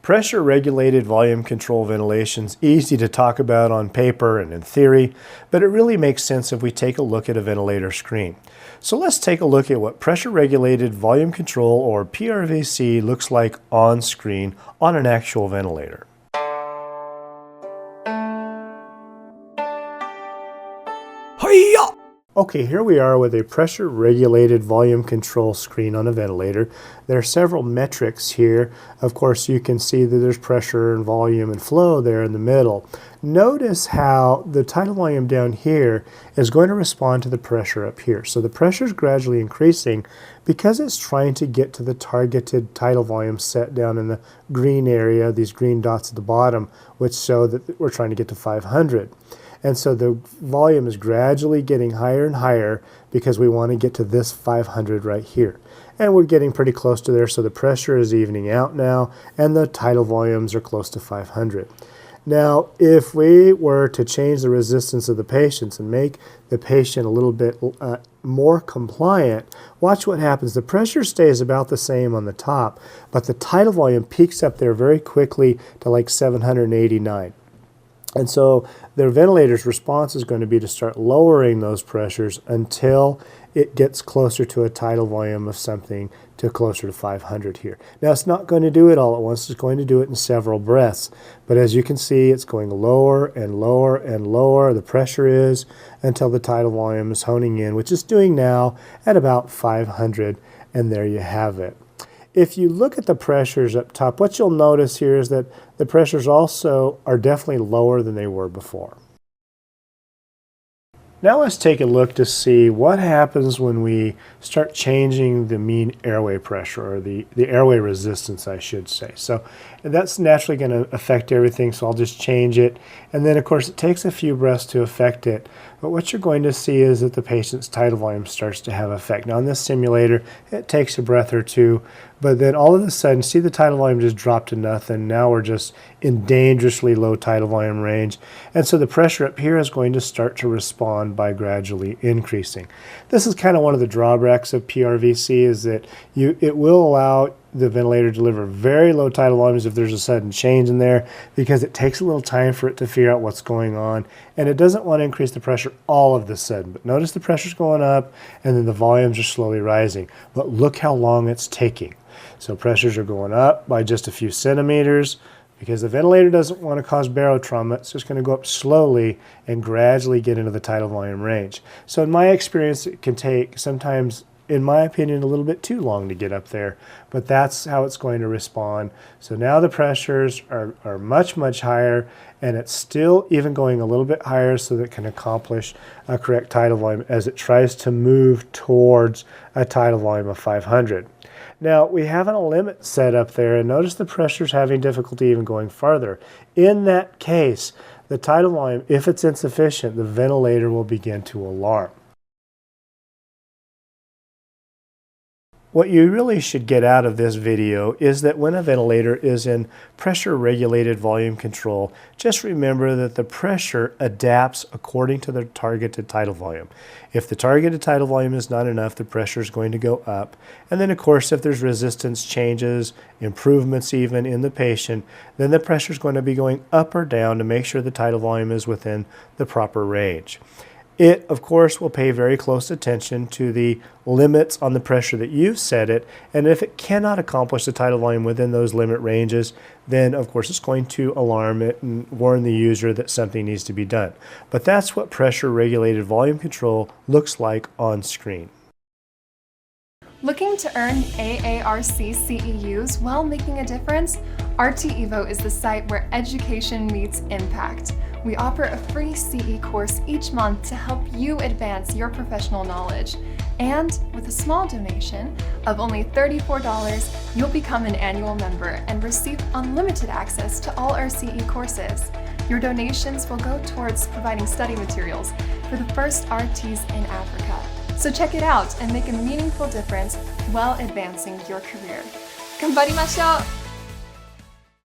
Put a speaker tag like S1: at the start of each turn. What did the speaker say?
S1: Pressure-regulated volume control ventilation is easy to talk about on paper and in theory, but it really makes sense if we take a look at a ventilator screen. So let's take a look at what pressure-regulated volume control, or PRVC, looks like on screen on an actual ventilator. Okay, here we are with a pressure-regulated volume control screen on a ventilator. There are several metrics here. Of course, you can see that there's pressure and volume and flow there in the middle. Notice how the tidal volume down here is going to respond to the pressure up here. So the pressure is gradually increasing because it's trying to get to the targeted tidal volume set down in the green area, these green dots at the bottom, which show that we're trying to get to 500. And so the volume is gradually getting higher and higher because we want to get to this 500 right here. And we're getting pretty close to there, so the pressure is evening out now, and the tidal volumes are close to 500. Now, if we were to change the resistance of the patients and make the patient a little bit more compliant, watch what happens. The pressure stays about the same on the top, but the tidal volume peaks up there very quickly to like 789. And so their ventilator's response is going to be to start lowering those pressures until it gets closer to a tidal volume of something to closer to 500 here. Now, it's not going to do it all at once. It's going to do it in several breaths. But as you can see, it's going lower and lower and lower, the pressure is, until the tidal volume is honing in, which it's doing now at about 500, and there you have it. If you look at the pressures up top, what you'll notice here is that the pressures also are definitely lower than they were before. Now let's take a look to see what happens when we start changing the mean airway pressure, or the airway resistance, I should say. So that's naturally going to affect everything, so I'll just change it. And then, of course, it takes a few breaths to affect it. But what you're going to see is that the patient's tidal volume starts to have effect. Now, in this simulator, it takes a breath or two, but then all of a sudden, see the tidal volume just dropped to nothing. Now we're just in dangerously low tidal volume range. And so the pressure up here is going to start to respond by gradually increasing. This is kind of one of the drawbacks of PRVC, is that it will allow the ventilator to deliver very low tidal volumes if there's a sudden change in there, because it takes a little time for it to figure out what's going on, and it doesn't want to increase the pressure all of the sudden. But notice the pressure's going up and then the volumes are slowly rising. But look how long it's taking. So pressures are going up by just a few centimeters because the ventilator doesn't want to cause barotrauma. It's just going to go up slowly and gradually get into the tidal volume range. So in my experience, it can take sometimes, in my opinion, a little bit too long to get up there, but that's how it's going to respond. So now the pressures are much, much higher, and it's still even going a little bit higher so that it can accomplish a correct tidal volume as it tries to move towards a tidal volume of 500. Now, we have a limit set up there, and notice the pressure's having difficulty even going farther. In that case, the tidal volume, if it's insufficient, the ventilator will begin to alarm. What you really should get out of this video is that when a ventilator is in pressure-regulated volume control, just remember that the pressure adapts according to the targeted tidal volume. If the targeted tidal volume is not enough, the pressure is going to go up. And then, of course, if there's resistance changes, improvements even in the patient, then the pressure is going to be going up or down to make sure the tidal volume is within the proper range. It, of course, will pay very close attention to the limits on the pressure that you've set it, and if it cannot accomplish the tidal volume within those limit ranges, then, of course, it's going to alarm it and warn the user that something needs to be done. But that's what pressure-regulated volume control looks like on screen.
S2: Looking to earn AARC CEUs while making a difference? 𝗷𝗏𝗄 is the site where education meets impact. We offer a free CE course each month to help you advance your professional knowledge. And with a small donation of only $34, you'll become an annual member and receive unlimited access to all our CE courses. Your donations will go towards providing study materials for the first RTs in Africa. So check it out and make a meaningful difference while advancing your career. 𝗘𝗶𝗱𝗁𝗆